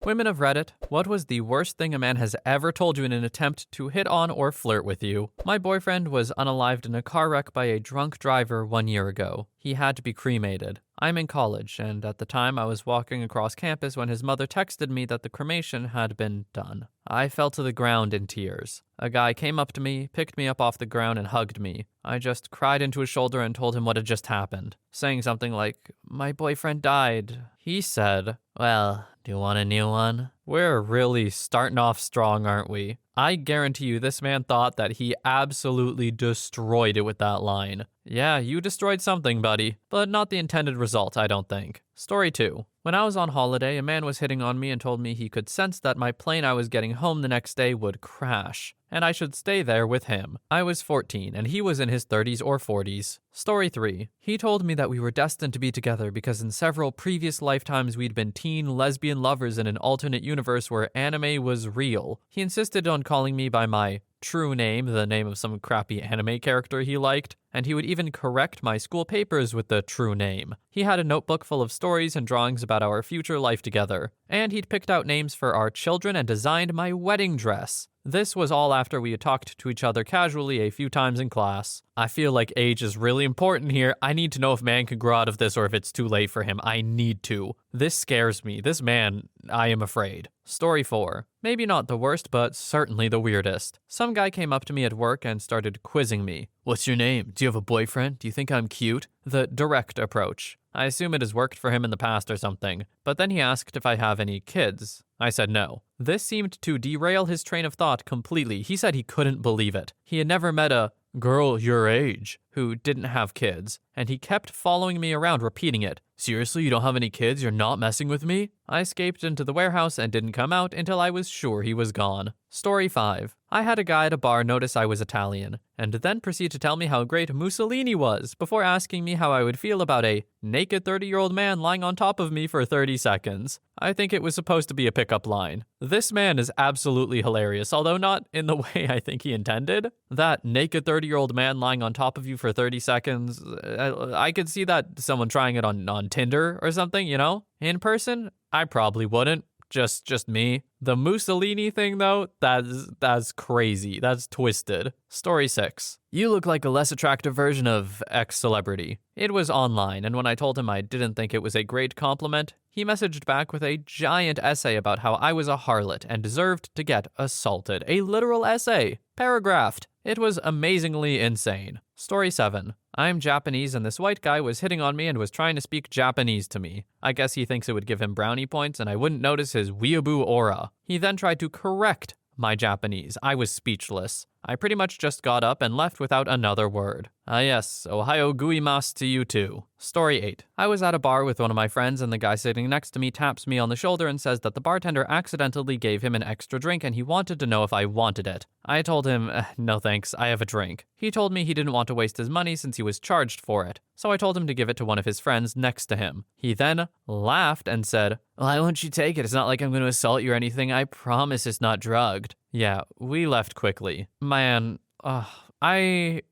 Women of Reddit, what was the worst thing a man has ever told you in an attempt to hit on or flirt with you? My boyfriend was unalived in a car wreck by a drunk driver 1 year ago. He had to be cremated. I'm in college, and at the time I was walking across campus when his mother texted me that the cremation had been done. I fell to the ground in tears. A guy came up to me, picked me up off the ground, and hugged me. I just cried into his shoulder and told him what had just happened, saying something like, "My boyfriend died." He said, "Well, do you want a new one?" We're really starting off strong, aren't we? I guarantee you this man thought that he absolutely destroyed it with that line. Yeah, you destroyed something, buddy, but not the intended result, I don't think. Story 2. When I was on holiday, a man was hitting on me and told me he could sense that my plane I was getting home the next day would crash, and I should stay there with him. I was 14, and he was in his 30s or 40s. Story 3. He told me that we were destined to be together because in several previous lifetimes we'd been teen lesbian lovers in an alternate universe where anime was real. He insisted on calling me by my true name, the name of some crappy anime character he liked, and he would even correct my school papers with the true name. He had a notebook full of stories and drawings about our future life together, and he'd picked out names for our children and designed my wedding dress. This was all after we had talked to each other casually a few times in class. I feel like age is really important here. I need to know if man can grow out of this or if it's too late for him. I need to. This scares me. This man, I am afraid. Story 4. Maybe not the worst, but certainly the weirdest. Some guy came up to me at work and started quizzing me. "What's your name? Do you have a boyfriend? Do you think I'm cute?" The direct approach. I assume it has worked for him in the past or something. But then he asked if I have any kids. I said no. This seemed to derail his train of thought completely. He said he couldn't believe it. He had never met a girl your age who didn't have kids, and he kept following me around repeating it. "Seriously, you don't have any kids? You're not messing with me?" I escaped into the warehouse and didn't come out until I was sure he was gone. Story 5. I had a guy at a bar notice I was Italian, and then proceed to tell me how great Mussolini was, before asking me how I would feel about a naked 30-year-old man lying on top of me for 30 seconds. I think it was supposed to be a pickup line. This man is absolutely hilarious, although not in the way I think he intended. That naked 30-year-old man lying on top of you for 30 seconds, I could see that someone trying it on Tinder or something, you know? In person, I probably wouldn't. Just me. The Mussolini thing, though, that's crazy. That's twisted. Story 6. You look like a less attractive version of X celebrity. It was online, and when I told him I didn't think it was a great compliment, he messaged back with a giant essay about how I was a harlot and deserved to get assaulted. A literal essay. Paragraphed. It was amazingly insane. Story 7. I'm Japanese and this white guy was hitting on me and was trying to speak Japanese to me. I guess he thinks it would give him brownie points and I wouldn't notice his weeaboo aura. He then tried to correct my Japanese. I was speechless. I pretty much just got up and left without another word. Yes, Ohayo guimasu to you too. Story 8. I was at a bar with one of my friends and the guy sitting next to me taps me on the shoulder and says that the bartender accidentally gave him an extra drink and he wanted to know if I wanted it. I told him, no thanks, I have a drink. He told me he didn't want to waste his money since he was charged for it, so I told him to give it to one of his friends next to him. He then laughed and said, "Why won't you take it? It's not like I'm going to assault you or anything. I promise it's not drugged." Yeah, we left quickly. Man, I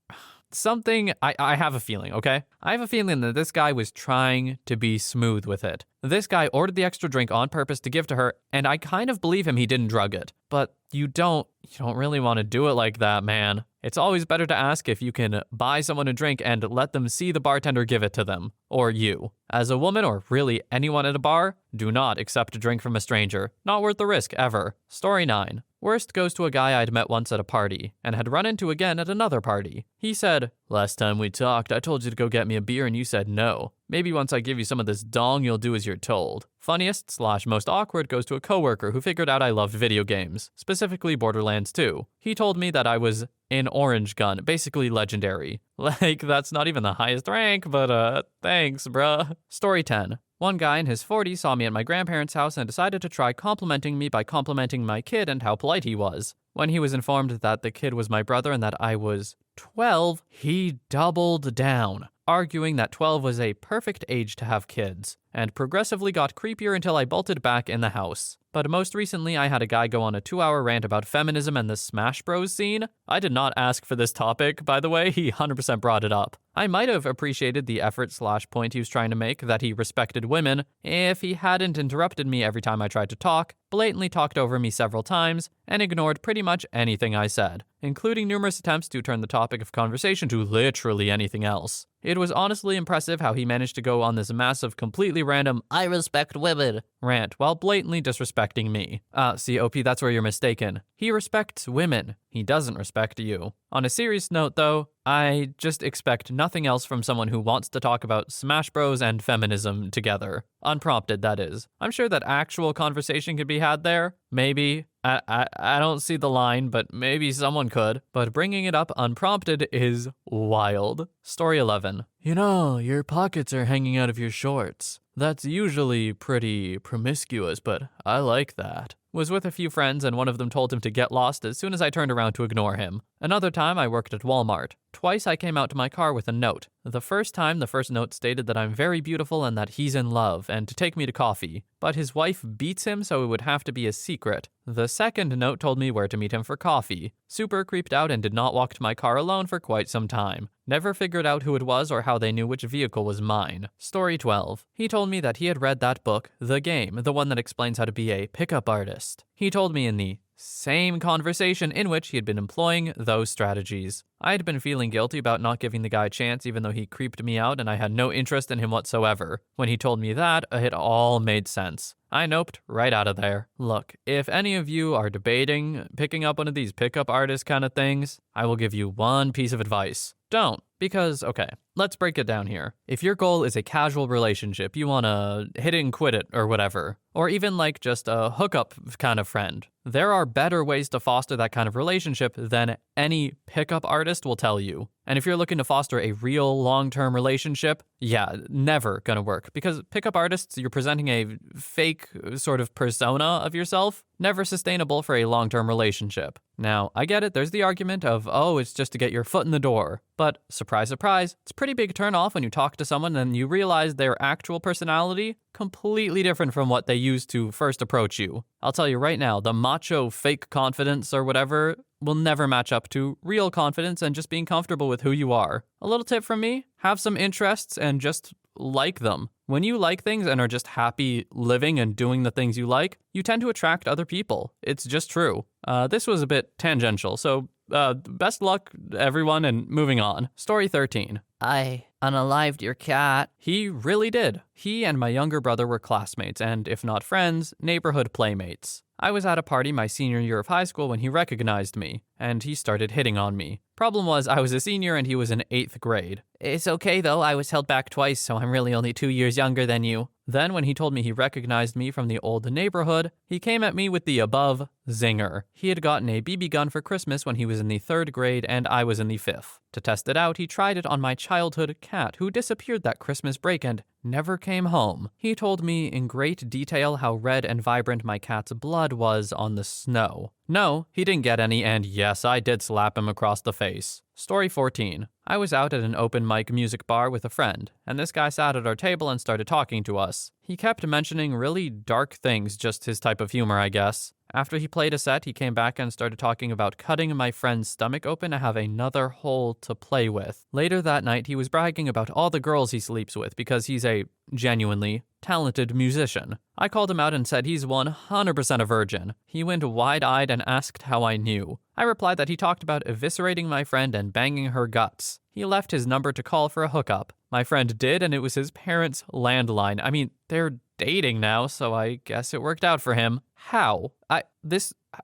have a feeling, okay? I have a feeling that this guy was trying to be smooth with it. This guy ordered the extra drink on purpose to give to her, and I kind of believe him he didn't drug it. But you don't really want to do it like that, man. It's always better to ask if you can buy someone a drink and let them see the bartender give it to them, or you. As a woman, or really anyone at a bar, do not accept a drink from a stranger. Not worth the risk, ever. Story 9. Worst goes to a guy I'd met once at a party, and had run into again at another party. He said, "Last time we talked, I told you to go get me a beer and you said no. Maybe once I give you some of this dong, you'll do as you're told." Funniest/most awkward goes to a coworker who figured out I loved video games, specifically Borderlands 2. He told me that I was an orange gun, basically legendary. Like, that's not even the highest rank, but thanks, bruh. Story 10. One guy in his 40s saw me at my grandparents' house and decided to try complimenting me by complimenting my kid and how polite he was. When he was informed that the kid was my brother and that I was 12, he doubled down, arguing that 12 was a perfect age to have kids. and progressively got creepier until I bolted back in the house. But most recently, I had a guy go on a 2-hour rant about feminism and the Smash Bros scene. I did not ask for this topic, by the way, he 100% brought it up. I might have appreciated the effort/point he was trying to make that he respected women if he hadn't interrupted me every time I tried to talk, blatantly talked over me several times, and ignored pretty much anything I said, including numerous attempts to turn the topic of conversation to literally anything else. It was honestly impressive how he managed to go on this massive, completely random, I respect women rant while blatantly disrespecting me. See, OP, that's where you're mistaken. He respects women. He doesn't respect you. On a serious note, though, I just expect nothing else from someone who wants to talk about Smash Bros and feminism together. Unprompted, that is. I'm sure that actual conversation could be had there. Maybe. I don't see the line, but maybe someone could. But bringing it up unprompted is wild. Story 11. You know, your pockets are hanging out of your shorts. That's usually pretty promiscuous, but I like that. Was with a few friends and one of them told him to get lost as soon as I turned around to ignore him. Another time I worked at Walmart. Twice I came out to my car with a note. The first time, the first note stated that I'm very beautiful and that he's in love and to take me to coffee. But his wife beats him, so it would have to be a secret. The second note told me where to meet him for coffee. Super creeped out and did not walk to my car alone for quite some time. Never figured out who it was or how they knew which vehicle was mine. Story 12. He told me that he had read that book, The Game, the one that explains how to be a pickup artist. He told me in the same conversation in which he had been employing those strategies. I had been feeling guilty about not giving the guy a chance even though he creeped me out and I had no interest in him whatsoever. When he told me that, it all made sense. I noped right out of there. Look, if any of you are debating picking up one of these pickup artist kind of things, I will give you one piece of advice. Don't. Because, okay, let's break it down here. If your goal is a casual relationship, you want to hit it and quit it or whatever, or even like just a hookup kind of friend, there are better ways to foster that kind of relationship than any pickup artist will tell you. And if you're looking to foster a real long-term relationship, yeah, never gonna work. Because pickup artists, you're presenting a fake sort of persona of yourself, never sustainable for a long-term relationship. Now, I get it, there's the argument of, oh, it's just to get your foot in the door. But surprise, surprise, it's a pretty big turn off when you talk to someone and you realize their actual personality completely different from what they used to first approach you. I'll tell you right now, the macho fake confidence or whatever will never match up to real confidence and just being comfortable with who you are. A little tip from me, have some interests and just like them. When you like things and are just happy living and doing the things you like, you tend to attract other people. It's just true. This was a bit tangential, so best luck, everyone, and moving on. Story 13. I unalived your cat. He really did. He and my younger brother were classmates and, if not friends, neighborhood playmates. I was at a party my senior year of high school when he recognized me, and he started hitting on me. Problem was, I was a senior and he was in 8th grade. It's okay though, I was held back twice, so I'm really only 2 years younger than you. Then when he told me he recognized me from the old neighborhood, he came at me with the above zinger. He had gotten a BB gun for Christmas when he was in the 3rd grade and I was in the 5th. To test it out, he tried it on my childhood cat, who disappeared that Christmas break and never came home. He told me in great detail how red and vibrant my cat's blood was on the snow. No, he didn't get any, and yes, I did slap him across the face. Story 14. I was out at an open mic music bar with a friend, and this guy sat at our table and started talking to us. He kept mentioning really dark things, just his type of humor, I guess. After he played a set, he came back and started talking about cutting my friend's stomach open to have another hole to play with. Later that night, he was bragging about all the girls he sleeps with because he's a genuinely talented musician. I called him out and said he's 100% a virgin. He went wide-eyed and asked how I knew. I replied that he talked about eviscerating my friend and banging her guts. He left his number to call for a hookup. My friend did, and it was his parents' landline. I mean, they're dating now, so I guess it worked out for him. How?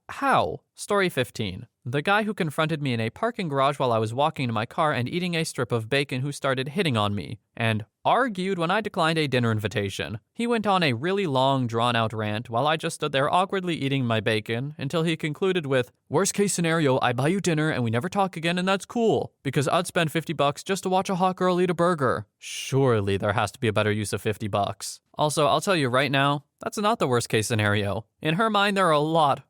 How? Story 15. The guy who confronted me in a parking garage while I was walking to my car and eating a strip of bacon who started hitting on me, and argued when I declined a dinner invitation. He went on a really long, drawn-out rant while I just stood there awkwardly eating my bacon until he concluded with, worst case scenario, I buy you dinner and we never talk again and that's cool, because I'd spend $50 just to watch a hot girl eat a burger. Surely there has to be a better use of $50. Also, I'll tell you right now, that's not the worst case scenario. In her mind, there are a lot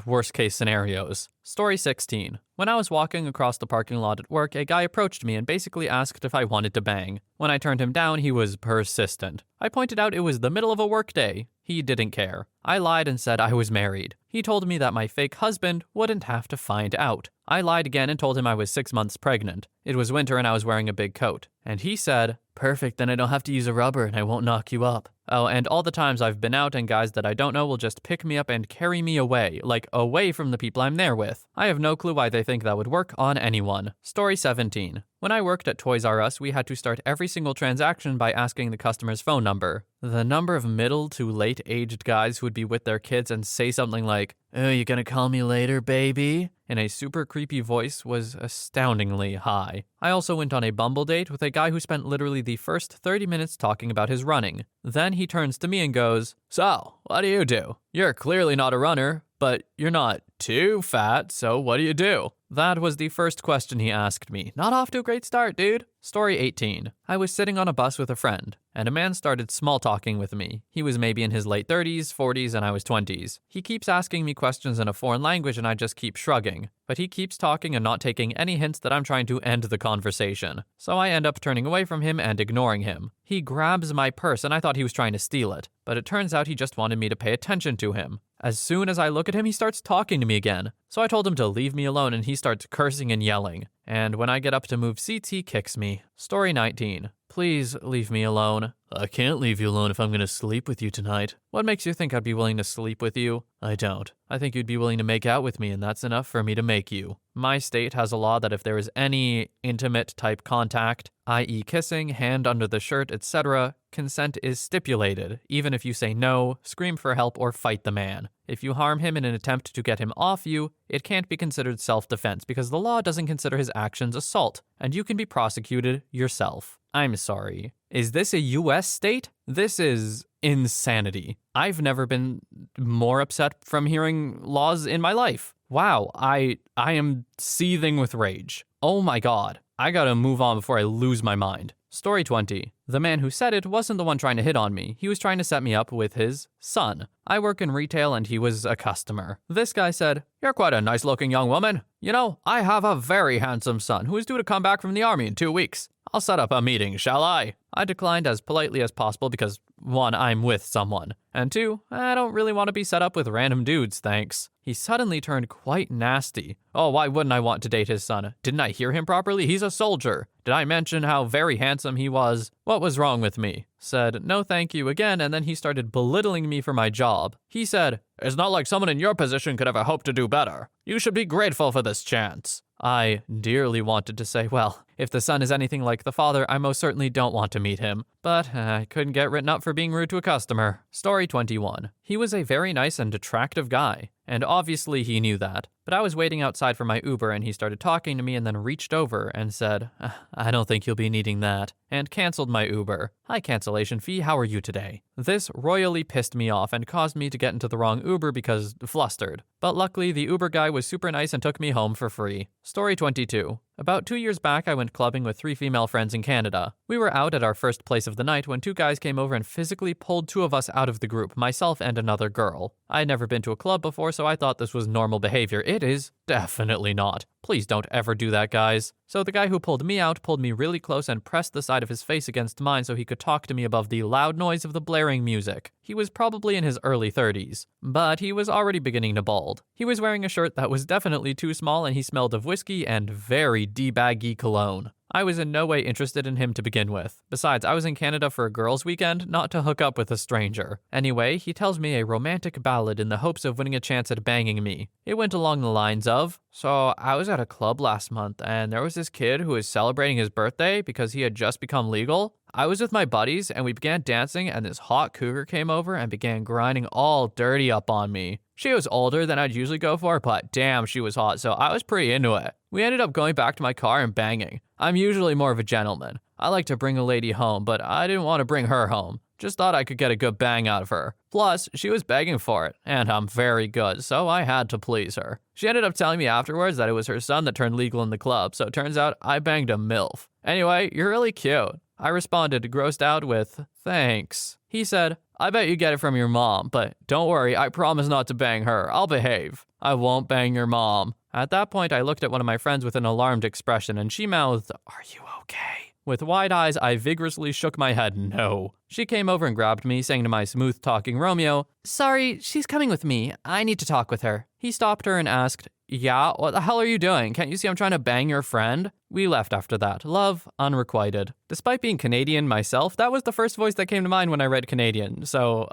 worst case scenarios. Story 16. When I was walking across the parking lot at work, a guy approached me and basically asked if I wanted to bang. When I turned him down, he was persistent. I pointed out it was the middle of a workday. He didn't care. I lied and said I was married. He told me that my fake husband wouldn't have to find out. I lied again and told him I was 6 months pregnant. It was winter and I was wearing a big coat. And he said, "Perfect, then I don't have to use a rubber and I won't knock you up." Oh, and all the times I've been out and guys that I don't know will just pick me up and carry me away, like away from the people I'm there with. I have no clue why they think that would work on anyone. Story 17. When I worked at Toys R Us, we had to start every single transaction by asking the customer's phone number. The number of middle to late-aged guys who would be with their kids and say something like, "Oh, you gonna call me later, baby?" in a super creepy voice was astoundingly high. I also went on a Bumble date with a guy who spent literally the first 30 minutes talking about his running. Then he turns to me and goes, "So, what do you do? You're clearly not a runner, but you're not too fat, so what do you do?" That was the first question he asked me. Not off to a great start, dude. Story 18. I was sitting on a bus with a friend, and a man started small-talking with me. He was maybe in his late 30s, 40s, and I was 20s. He keeps asking me questions in a foreign language, and I just keep shrugging. But he keeps talking and not taking any hints that I'm trying to end the conversation. So I end up turning away from him and ignoring him. He grabs my purse, and I thought he was trying to steal it. But it turns out he just wanted me to pay attention to him. As soon as I look at him, he starts talking to me again. So I told him to leave me alone, and he starts cursing and yelling. And when I get up to move seats, he kicks me. Story 19. Please leave me alone. I can't leave you alone if I'm gonna sleep with you tonight. What makes you think I'd be willing to sleep with you? I don't. I think you'd be willing to make out with me, and that's enough for me to make you. My state has a law that if there is any intimate type contact, i.e. kissing, hand under the shirt, etc., consent is stipulated, even if you say no, scream for help, or fight the man. If you harm him in an attempt to get him off you, it can't be considered self-defense because the law doesn't consider his actions assault, and you can be prosecuted yourself. I'm sorry. Is this a US state? This is insanity. I've never been more upset from hearing laws in my life. Wow, I am seething with rage. Oh my god. I gotta move on before I lose my mind. Story 20. The man who said it wasn't the one trying to hit on me. He was trying to set me up with his son. I work in retail and he was a customer. This guy said, "You're quite a nice-looking young woman. You know, I have a very handsome son who is due to come back from the army in 2 weeks. I'll set up a meeting, shall I?" I declined as politely as possible because, 1, I'm with someone, and 2, I don't really want to be set up with random dudes, thanks. He suddenly turned quite nasty. Oh, why wouldn't I want to date his son? Didn't I hear him properly? He's a soldier. Did I mention how very handsome he was? What was wrong with me? Said, "No thank you" again, and then he started belittling me for my job. He said, "It's not like someone in your position could ever hope to do better. You should be grateful for this chance." I dearly wanted to say, well, if the son is anything like the father, I most certainly don't want to meet him. But I couldn't get written up for being rude to a customer. Story 21. He was a very nice and attractive guy, and obviously he knew that. But I was waiting outside for my Uber and he started talking to me and then reached over and said, "I don't think you'll be needing that," and canceled my Uber. "Hi, cancellation fee, how are you today?" This royally pissed me off and caused me to get into the wrong Uber because flustered. But luckily, the Uber guy was super nice and took me home for free. Story 22. About 2 years back, I went clubbing with 3 female friends in Canada. We were out at our first place of the night when 2 guys came over and physically pulled 2 of us out of the group, myself and another girl. I had never been to a club before, so I thought this was normal behavior. It is definitely not. Please don't ever do that, guys. So the guy who pulled me out pulled me really close and pressed the side of his face against mine so he could talk to me above the loud noise of the blaring music. He was probably in his early 30s, but he was already beginning to bald. He was wearing a shirt that was definitely too small and he smelled of whiskey and very D-baggy cologne. I was in no way interested in him to begin with. Besides, I was in Canada for a girls' weekend, not to hook up with a stranger. Anyway, he tells me a romantic ballad in the hopes of winning a chance at banging me. It went along the lines of, "So I was at a club last month and there was this kid who was celebrating his birthday because he had just become legal. I was with my buddies and we began dancing and this hot cougar came over and began grinding all dirty up on me. She was older than I'd usually go for, but damn, she was hot, so I was pretty into it. We ended up going back to my car and banging. I'm usually more of a gentleman. I like to bring a lady home, but I didn't want to bring her home. Just thought I could get a good bang out of her. Plus, she was begging for it, and I'm very good, so I had to please her. She ended up telling me afterwards that it was her son that turned legal in the club, so it turns out I banged a MILF. Anyway, you're really cute." I responded, grossed out, with, "Thanks." He said, I bet you get it from your mom, but don't worry, I promise not to bang her. I'll behave. I won't bang your mom. At that point, I looked at one of my friends with an alarmed expression, and she mouthed, "Are you okay?" With wide eyes, I vigorously shook my head no. She came over and grabbed me, saying to my smooth-talking Romeo, "Sorry, she's coming with me. I need to talk with her." He stopped her and asked, "Yeah, what the hell are you doing? Can't you see I'm trying to bang your friend?" We left after that. Love, unrequited. Despite being Canadian myself, that was the first voice that came to mind when I read Canadian, so,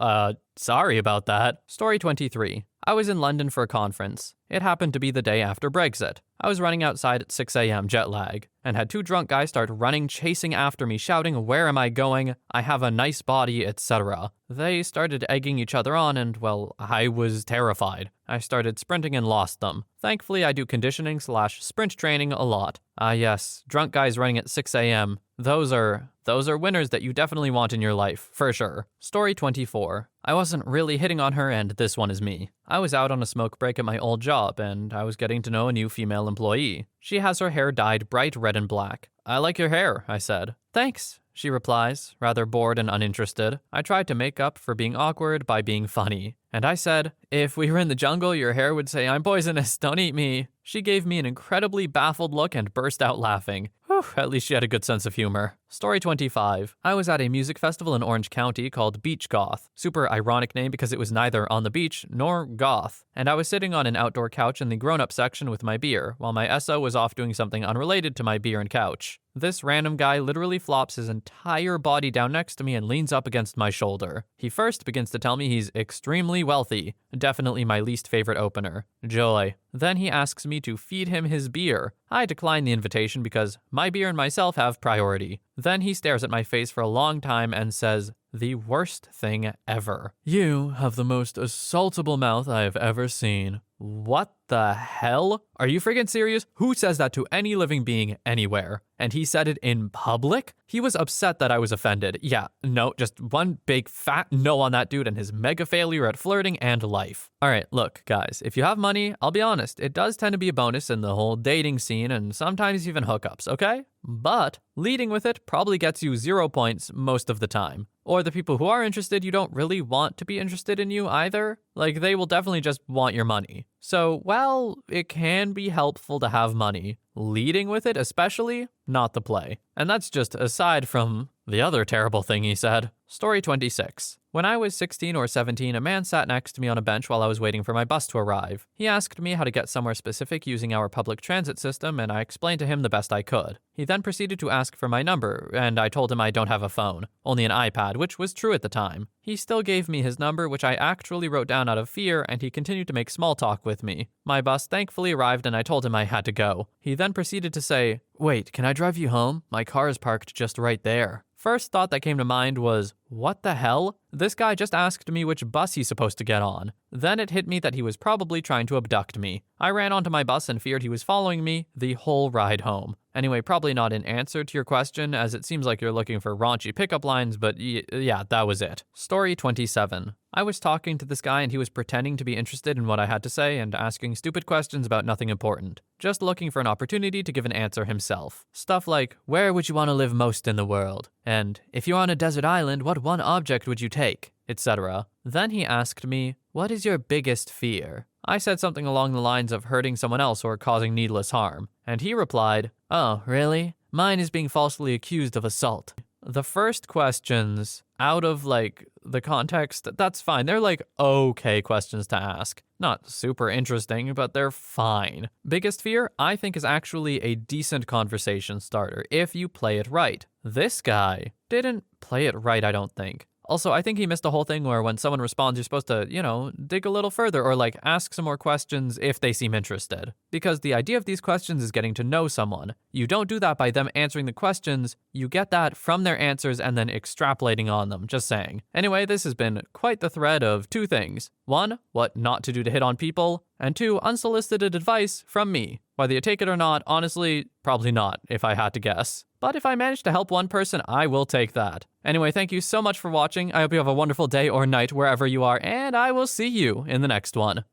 sorry about that. Story 23. I was in London for a conference. It happened to be the day after Brexit. I was running outside at 6 a.m. jet lag, and had two drunk guys start running, chasing after me, shouting, "Where am I going? I have a nice body," etc. They started egging each other on and, well, I was terrified. I started sprinting and lost them. Thankfully, I do conditioning/sprint training a lot. Yes, drunk guys running at 6 a.m. Those are winners that you definitely want in your life, for sure. Story 24. I wasn't really hitting on her, and this one is me. I was out on a smoke break at my old job, and I was getting to know a new female employee. She has her hair dyed bright red and black. "I like your hair," I said. "Thanks," she replies, rather bored and uninterested. I tried to make up for being awkward by being funny. And I said, "If we were in the jungle, your hair would say, 'I'm poisonous, don't eat me.'" She gave me an incredibly baffled look and burst out laughing. Whew, at least she had a good sense of humor. Story 25. I was at a music festival in Orange County called Beach Goth. Super ironic name because it was neither on the beach nor goth. And I was sitting on an outdoor couch in the grown-up section with my beer, while my SO was off doing something unrelated to my beer and couch. This random guy literally flops his entire body down next to me and leans up against my shoulder. He first begins to tell me he's extremely wealthy. Definitely my least favorite opener. Joy. Then he asks me to feed him his beer. I decline the invitation because my beer and myself have priority. Then he stares at my face for a long time and says, the worst thing ever. "You have the most assaultable mouth I have ever seen." What the hell? Are you freaking serious? Who says that to any living being anywhere? And he said it in public? He was upset that I was offended. Yeah, no, just one big fat no on that dude and his mega failure at flirting and life. All right, look, guys, if you have money, I'll be honest, it does tend to be a bonus in the whole dating scene and sometimes even hookups, okay? But leading with it probably gets you 0 points most of the time. Or the people who are interested, you don't really want to be interested in you either. Like, they will definitely just want your money. So, well, it can be helpful to have money. Leading with it, especially, not the play. And that's just aside from the other terrible thing he said. Story 26. When I was 16 or 17, a man sat next to me on a bench while I was waiting for my bus to arrive. He asked me how to get somewhere specific using our public transit system, and I explained to him the best I could. He then proceeded to ask for my number, and I told him I don't have a phone, only an iPad, which was true at the time. He still gave me his number, which I actually wrote down out of fear, and he continued to make small talk with me. My bus thankfully arrived, and I told him I had to go. He then proceeded to say, "Wait, can I drive you home? My car is parked just right there." First thought that came to mind was, what the hell? This guy just asked me which bus he's supposed to get on. Then it hit me that he was probably trying to abduct me. I ran onto my bus and feared he was following me the whole ride home. Anyway, probably not an answer to your question, as it seems like you're looking for raunchy pickup lines, but yeah, that was it. Story 27. I was talking to this guy and he was pretending to be interested in what I had to say and asking stupid questions about nothing important. Just looking for an opportunity to give an answer himself. Stuff like, where would you want to live most in the world? And if you're on a desert island, what one object would you take? Etc. Then he asked me, what is your biggest fear? I said something along the lines of hurting someone else or causing needless harm. And he replied, oh, really? Mine is being falsely accused of assault. The first questions, out of the context, that's fine. They're okay questions to ask. Not super interesting, but they're fine. Biggest fear, I think, is actually a decent conversation starter if you play it right. This guy didn't play it right, I don't think. Also, I think he missed the whole thing where when someone responds, you're supposed to, dig a little further or ask some more questions if they seem interested. Because the idea of these questions is getting to know someone. You don't do that by them answering the questions. You get that from their answers and then extrapolating on them, just saying. Anyway, this has been quite the thread of two things. One, what not to do to hit on people. And two, unsolicited advice from me. Whether you take it or not, honestly, probably not, if I had to guess. But if I manage to help one person, I will take that. Anyway, thank you so much for watching. I hope you have a wonderful day or night wherever you are, and I will see you in the next one.